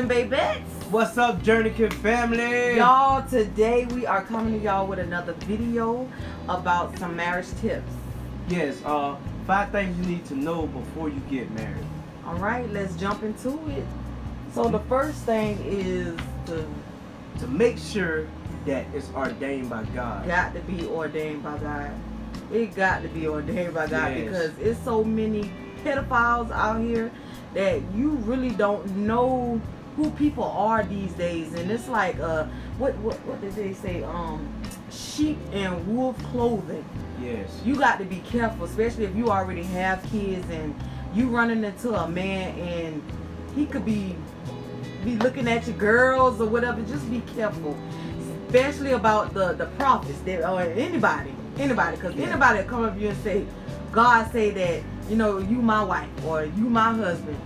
and babettes. What's up, Journeykin family? Y'all, today we are coming to y'all with another video about some marriage tips. Yes, 5 things you need to know before you get married. All right, let's jump into it. So the first thing is to make sure that it's ordained by God. got to be ordained by God. It got to be ordained by God, Yes. because it's so many pedophiles out here that you really don't know who people are these days. And it's like what did they say, sheep and wolf clothing. Yes. You got to be careful, especially if you already have kids and you running into a man and he could be looking at your girls or whatever. Just be careful, especially about the prophets or anybody, because anybody will come up to you and say, God say that, you my wife or you my husband.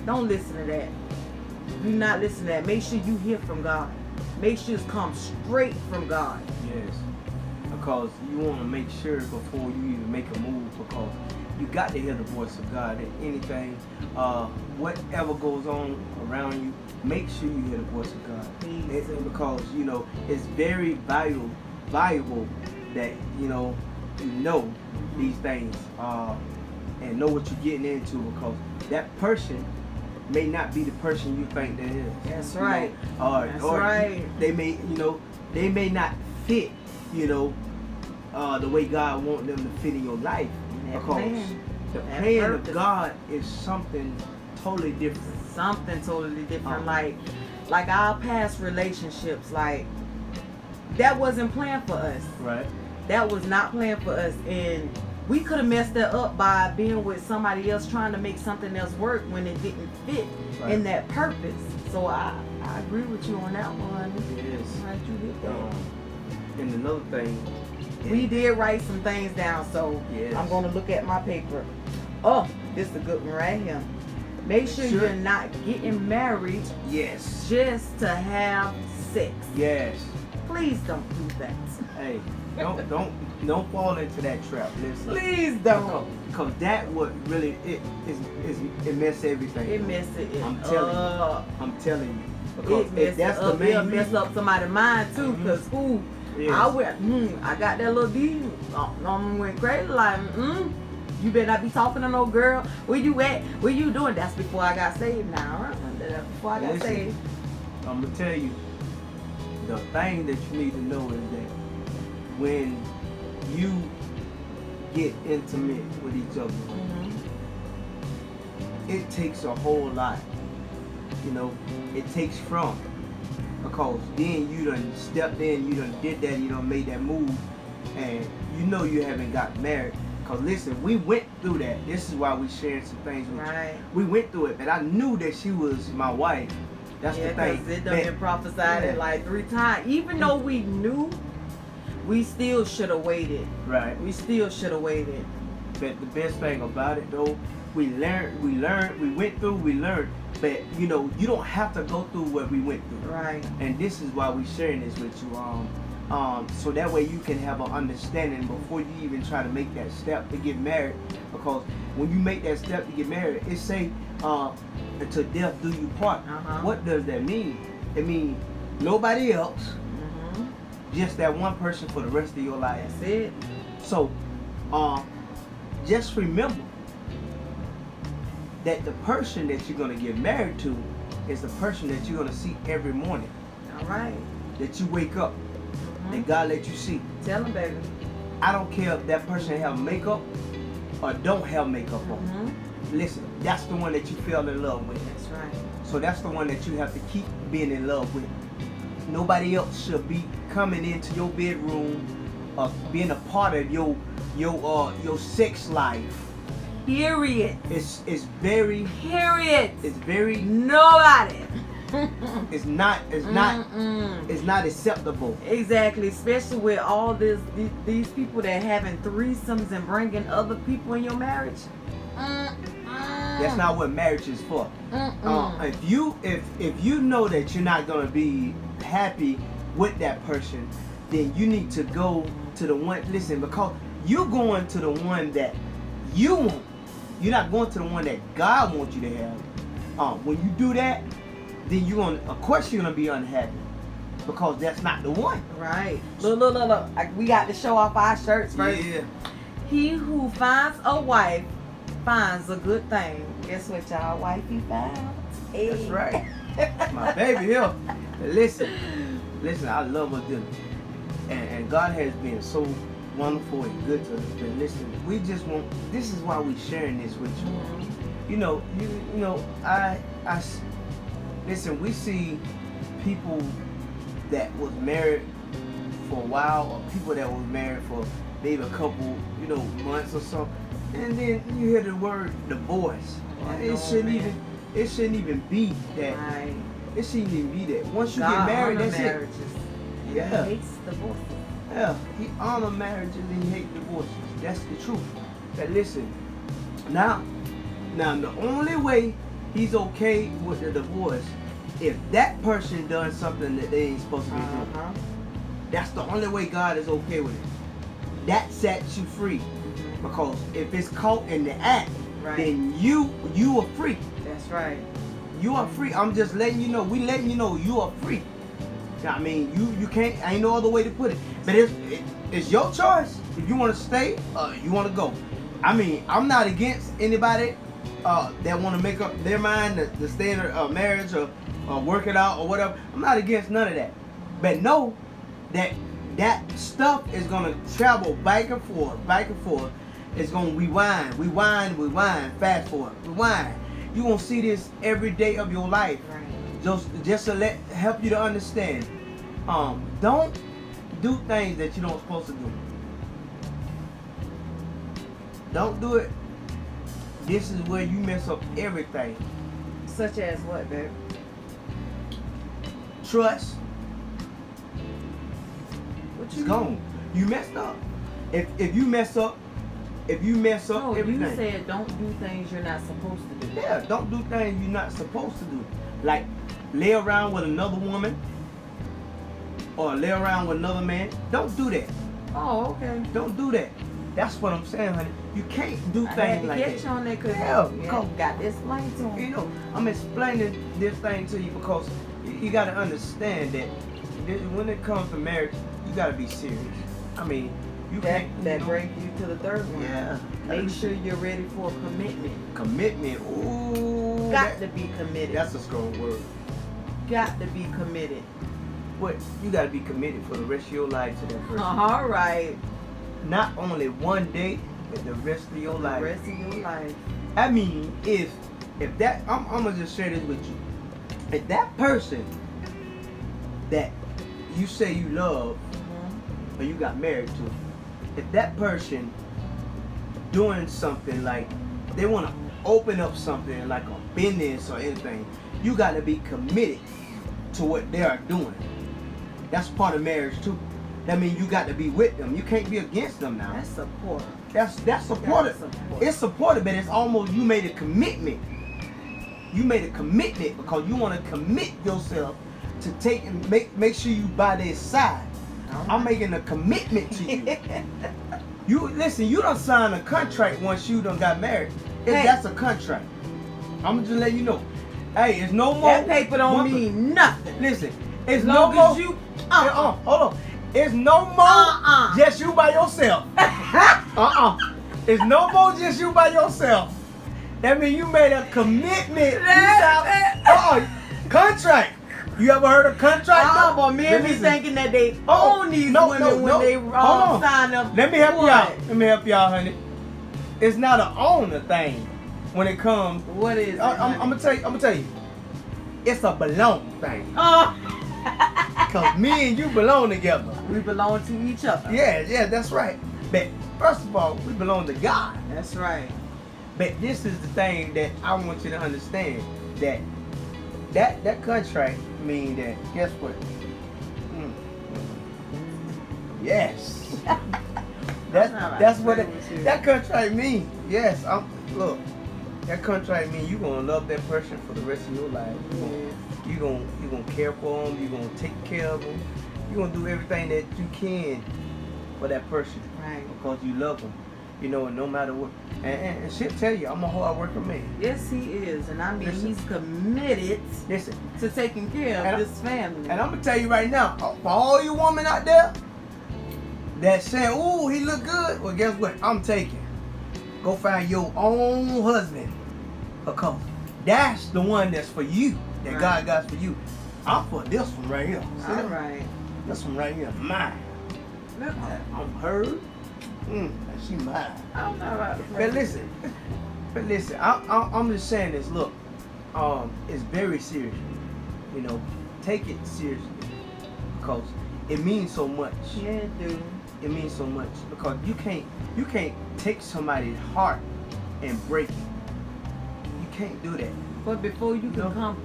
Don't listen to that. Do not listen to that. Make sure you hear from God. Make sure it's come straight from God. Yes. Because you want to make sure before you even make a move, because you got to hear the voice of God. And anything, whatever goes on around you, make sure you hear the voice of God. Because it's very valuable that you know these things and know what you're getting into, because that person may not be the person you think that is. That's right. That's right. They may not fit the way God wants them to fit in your life, because the plan of God is something totally different. Something totally different. Like our past relationships, like that wasn't planned for us. Right. That was not planned for us, and we could have messed that up by being with somebody else, trying to make something else work when it didn't fit in that purpose. So I agree with you on that one. Yes. Right, you did that. And another thing, we did write some things down, so yes. I'm going to look at my paper. Oh, this is a good one right here. Make sure you're not getting married yes, just to have sex. Yes. Please don't do that. Hey, don't fall into that trap. Listen. Please don't. Because that would really it messes everything. It messes it. I'm telling you. Because that's the main reason. Mess up somebody's mind too. Because Yes. I got that little D. I went crazy like, you better not be talking to no girl. Where you at? What you doing? That's before I got saved now. That's before I got saved. I'm going to tell you, the thing that you need to know is that when you get intimate with each other, it takes a whole lot. It takes from. Because then you done stepped in, you done did that, you done made that move, and you haven't got married. Because listen, we went through that. This is why we sharing some things with you. We went through it, but I knew that she was my wife. That's the thing. Because it done been prophesied it like 3 times. Even though we knew, we still should have waited. Right. We still should have waited. But the best thing about it though, we learned, we went through, we learned. But you don't have to go through what we went through. Right. And this is why we sharing this with you. So that way you can have an understanding before you even try to make that step to get married. Because when you make that step to get married, it say until death do you part. What does that mean? It means nobody else, just that one person for the rest of your life. That's it. So just remember that the person that you're going to get married to is the person that you're going to see every morning. All right. That you wake up, that God let you see. Tell them, baby. I don't care if that person have makeup or don't have makeup on. Listen, that's the one that you fell in love with. That's right. So that's the one that you have to keep being in love with. Nobody else should be coming into your bedroom or being a part of your sex life. Period. It's very. Period. It's very. Nobody. It's not acceptable. Exactly, especially with all these people that having threesomes and bringing other people in your marriage. That's not what marriage is for. If you know that you're not gonna be happy with that person, then you need to go to the one. Listen, because you're going to the one that you want. You're not going to the one that God wants you to have. When you do that, then of course you're gonna be unhappy because that's not the one. Right. Look. We got to show off our shirts first. Yeah. He who finds a wife finds a good thing. Guess what, y'all? Wifey found. Hey. That's right. My baby here. Listen, I love her dearly. And God has been so wonderful and good to us. But listen, we just want, this is why we sharing this with you. You know, listen, we see people that was married for a while, or people that was married for maybe a couple, months or so, and then you hear the word divorce. It shouldn't even be that. Right. It shouldn't even be that. Once you God get married, that's marriages. it. And Yeah. He hates divorce. Yeah, he honor marriages and he hate divorces. That's the truth. But listen, now the only way he's okay with the divorce, if that person done something that they ain't supposed to be doing. That's the only way God is okay with it. That sets you free. Because if it's caught in the act, Right. then you are free. That's right. You are free. I'm just letting you know. We letting you know you are free. I mean, you can't. Ain't no other way to put it. But it's your choice. If you want to stay, you want to go. I mean, I'm not against anybody that want to make up their mind to stay in a marriage or work it out or whatever. I'm not against none of that. But know that stuff is gonna travel back and forth. It's gonna rewind, fast forward, rewind. You gonna see this every day of your life. Right. Just to help you to understand. Don't do things that you don't supposed to do. Don't do it. This is where you mess up everything. Such as what, babe? Trust. What It's you gone. mean? You messed up. If you mess up No, everything. you said don't do things you're not supposed to do. Yeah, don't do things you're not supposed to do. Like lay around with another woman or lay around with another man. Don't do that. Oh, okay. Don't do that. That's what I'm saying, honey. You can't do I had things to like get that. you on that because Yeah, you because got this explain to him. you know, I'm explaining this thing to you because you got to understand that when it comes to marriage, you got to be serious. I mean, you can't. That brings you to the third one. Yeah. Make sure you're ready for commitment. Commitment. Ooh. Got to be committed. That's a strong word. Got to be committed. But you got to be committed for the rest of your life to that person. All right. Not only one day, but the rest of your The life. rest of your life. I mean, if that, I'm gonna just share this with you. If that person that you say you love or you got married to, if that person doing something like they want to open up something like a business or anything, you got to be committed to what they are doing. That's part of marriage too. That means you got to be with them. You can't be against them now. That's support. That's supportive. Support. It's supportive, but it's almost you made a commitment. You made a commitment because you want to commit yourself to take and make sure you by their side. I'm making a commitment to you. You listen. You don't sign a contract once you done got married. That's a contract. I'm just letting you know. Hey, it's no more. That paper don't mean nothing. Listen, it's As no long more. as you. Hold on. It's no more just you by yourself. It's no more just you by yourself. That means you made a commitment. Contract. You ever heard of contract? But men be thinking that they own these women when they sign up. Let me help y'all, honey. It's not an owner thing when it comes. What is it? I'm gonna tell you. It's a belong thing. Cause me and you belong together. We belong to each other. Yeah, that's right. But first of all, we belong to God. That's right. But this is the thing that I want you to understand, that contract mean that, guess what? Yes. That's what that contract mean. Yes, look. That contract mean you gonna love that person for the rest of your life. You gonna care for them. You gonna take care of them. You gonna do everything that you can for that person, Right. because you love them. You know, no matter what. And she'll tell you, I'm a hard working man. Yes, he is. And I mean, Listen. he's committed Listen, to taking care And of this family. and I'm gonna tell you right now, for all you women out there that saying, "Ooh, he look good," well, guess what? I'm taking. Go find your own husband, because that's the one that's for you. That Right. God got for you. I'm for this one right here. See All that? right. This one right here, mine. Look at that. I'm hers. She mine. I don't know about the But listen, I'm just saying this. Look, it's very serious. You know, take it seriously, because it means so much. Yeah, dude. It means so much, because you can't take somebody's heart and break it. You can't do that. But before you No. become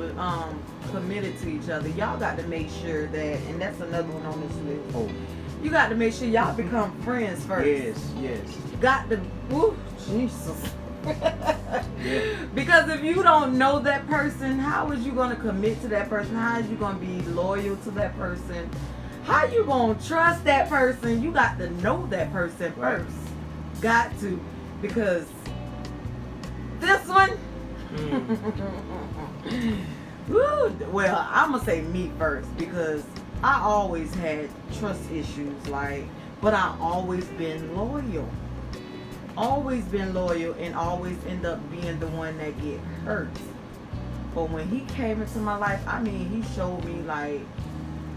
committed to each other, y'all got to make sure that, and that's another one on this list. Oh, You got to make sure y'all become friends first. yes. Got to, woo, Jesus. Yeah. Because if you don't know that person, how is you going to commit to that person? How is you going to be loyal to that person? How you going to trust that person? You got to know that person Right. first. Got to. Because this one, woo, well, I'm going to say me first, because I always had trust issues, but I always been loyal. Always been loyal, and always end up being the one that get hurt. But when he came into my life, I mean, he showed me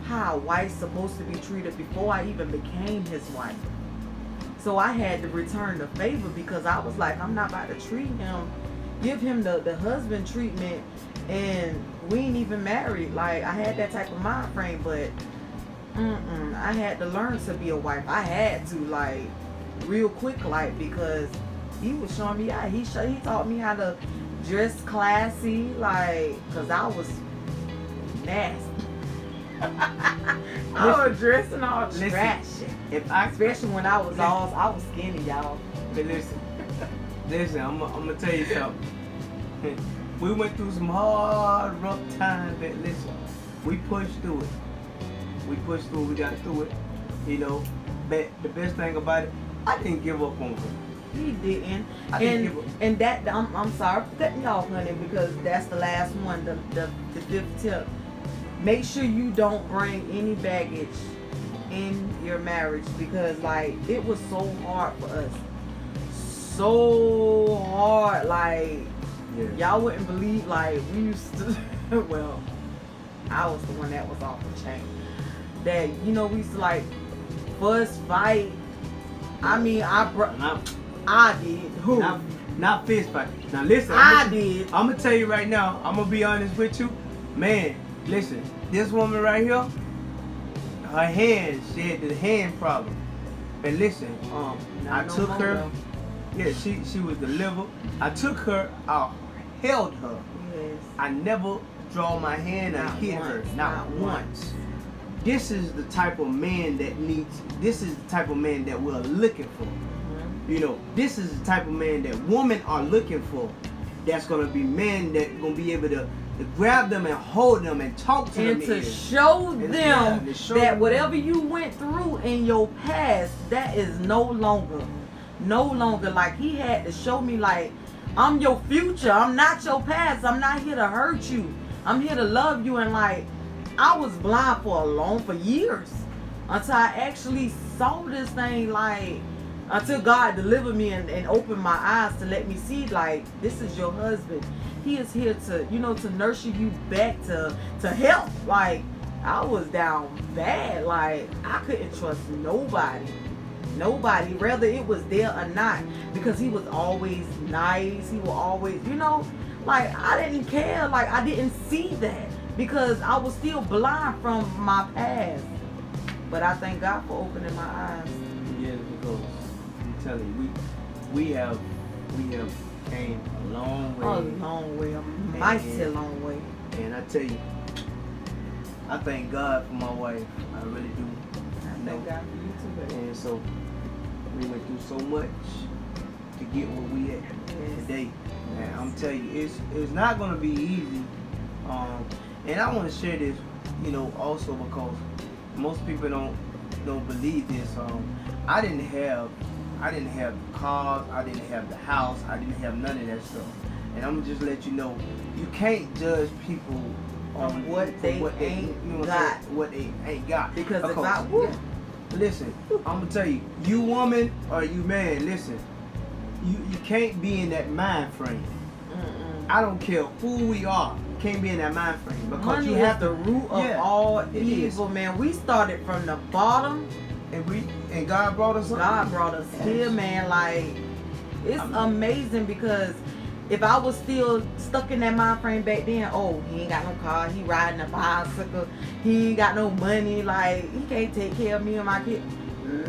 how a wife's supposed to be treated before I even became his wife. So I had to return the favor, because I was like, I'm not about to treat him, give him the husband treatment, and we ain't even married. I had that type of mind frame, but I had to learn to be a wife. I had to, real quick, because he was showing me how. He taught me how to dress classy, because I was nasty. I was dressing all Listen. trashy. Especially when I was skinny, y'all. But listen, I'm gonna tell you something. We went through some hard, rough times, but listen, we pushed through it. We got through it, you know. But the best thing about it, I didn't give up on her. He didn't. I didn't give up. And that, I'm sorry for cutting you off, honey, because that's the last one, the fifth tip. Make sure you don't bring any baggage in your marriage, because it was so hard for us. So hard, Yeah. y'all wouldn't believe, we used to, well, I was the one that was off the chain. That, we used to fuss, fight. I mean, I did. Who? Not fist fight. Now listen, I did. I'm gonna tell you right now. I'm gonna be honest with you, man. Listen, this woman right here, her hand, she had the hand problem. And listen, I no took more, her. though. Yeah, she was delivered. I took her. I held her. Yes. I never draw my hand and Not hit her. once, Not not once. This is the type of man that needs. This is the type of man that we're looking for. You know, this is the type of man that women are looking for. That's gonna be men that gonna be able to grab them and hold them and talk to them. And to in. show And them to show that them. whatever you went through in your past, that is no longer. He had to show me, I'm your future. I'm not your past. I'm not here to hurt you. I'm here to love you. And I was blind for years, until I actually saw this thing, until God delivered me and opened my eyes to let me see, this is your husband. He is here to, to nurture you back to health. I was down bad. I couldn't trust nobody, whether it was there or not, because he was always nice. He was always, I didn't care. I didn't see that, because I was still blind from my past. But I thank God for opening my eyes. Yeah, because I'm telling you, we have came a long way. A long way, a mighty long way. And I tell you, I thank God for my wife. I really do. I thank God for you too, baby. And so we went through so much to get where we at today. And I'm telling you, it's not gonna be easy. And I want to share this, also because most people don't believe this. I I didn't have the cars, I didn't have the house, I didn't have none of that stuff. And I'm gonna just let you know, you can't judge people on what they ain't you know got. what they ain't got. Because if Because, listen, I'm gonna tell you, you woman or you man, listen, you can't be in that mind frame. I don't care who we are. You can't be in that mind frame because money you is have the to. root of Yeah, all it evil, man. We started from the bottom. And God brought us up. God brought us here, man. Like, it's amazing because if I was still stuck in that mind frame back then, oh, he ain't got no car, he riding a bicycle, he ain't got no money, like, he can't take care of me and my kid.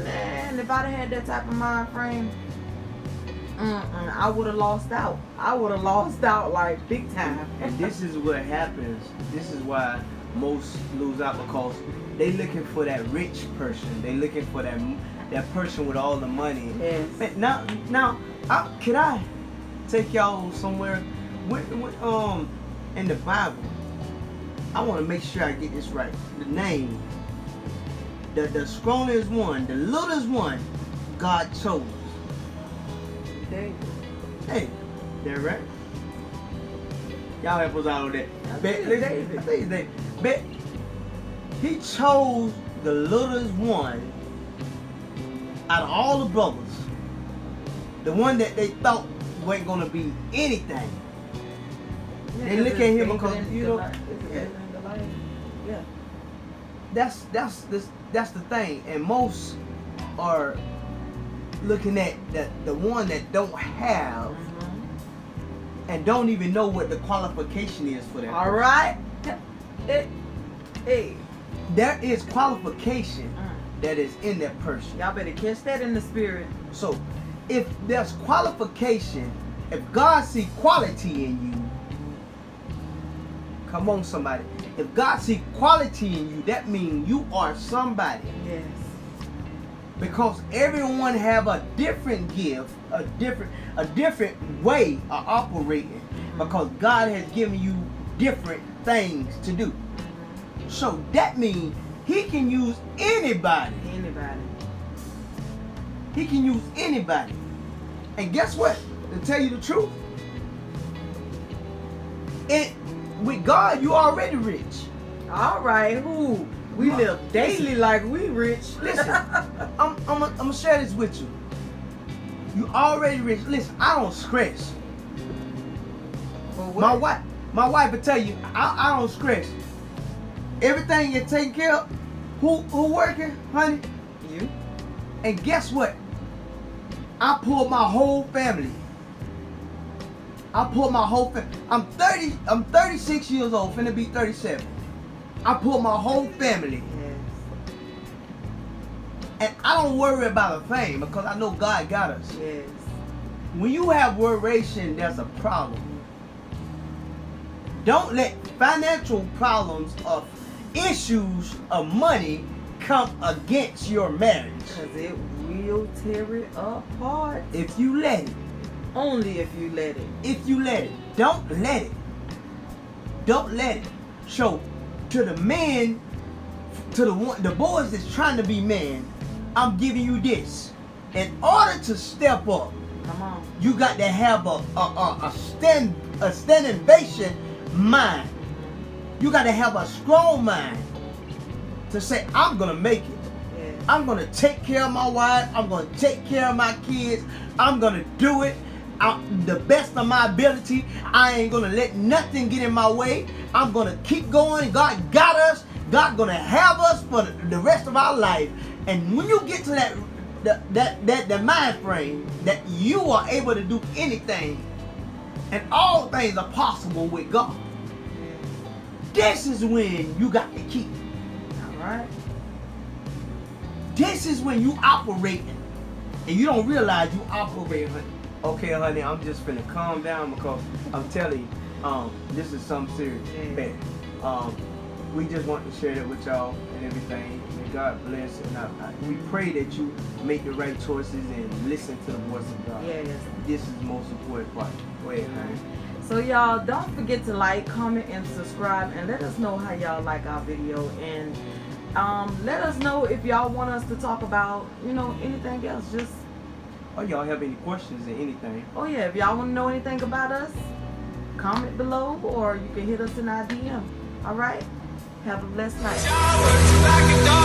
Man, if I'd had that type of mind frame, I would have lost out. I would have lost out, like, big time. And this is what happens. This is why most lose out, because they looking for that rich person. They looking for that person with all the money. Yes. Man, now, can I take y'all somewhere? In the Bible, I want to make sure I get this right. The name, the strongest one, the littlest one, God chose. David. Hey, that right? Y'all help us out on that. I think it's David. I think it's David. But he chose the littlest one out of all the brothers. The one that they thought wasn't gonna be anything. Yeah, They look at him David because and you know. Goliath. It's Yeah. David and Goliath. Yeah. That's the thing, and most are looking at the one that don't have and don't even know what the qualification is for that. All person. right. Hey. There is qualification that is in that person. Y'all better catch that in the spirit. So, if there's qualification, if God see quality in you, come on somebody. If God see quality in you, that means you are somebody. Yes. Because everyone have a different gift, a different way of operating. Because God has given you different things to do. So that means He can use anybody. Anybody. He can use anybody. And guess what? To tell you the truth, with God, you already rich. All right. Who? We live daily like we rich. Listen, I'm gonna share this with you. You already rich. Listen, I don't stress. My wife will tell you, I don't stress. Everything you're taking care of. Who working, honey? You. And guess what? I pulled my whole family. I pulled my whole family. I'm 36 years old, finna be 37. I pulled my whole family. Yes. And I don't worry about a thing because I know God got us. Yes. When you have worration, there's a problem. Don't let financial problems or issues of money come against your marriage. Because it will tear it apart. If you let it. Only if you let it. If you let it. Don't let it. Don't let it. So, to the men, to the boys that's trying to be men, I'm giving you this. In order to step up, Come on. you got to have a stand-innovation mind. You got to have a strong mind to say, I'm going to make it. Yes. I'm going to take care of my wife. I'm going to take care of my kids. I'm going to do it the best of my ability. I ain't going to let nothing get in my way. I'm going to keep going. God got us. God's going to have us for the rest of our life. And when you get to that mind frame that you are able to do anything and all things are possible with God, this is when you got the key. All right. This is when you operating and you don't realize you operating. Okay, honey, I'm just finna calm down because I'm telling you, this is something serious. But, we just want to share that with y'all and everything. And God bless. And we pray that you make the right choices and listen to the voice of God. Yes. This is the most important part. Go ahead, honey. So y'all don't forget to like, comment, and subscribe, and let us know how y'all like our video, and let us know if y'all want us to talk about anything else. Just or y'all have any questions or anything. Oh yeah, if y'all want to know anything about us, comment below or you can hit us in our DM. All right? Have a blessed night.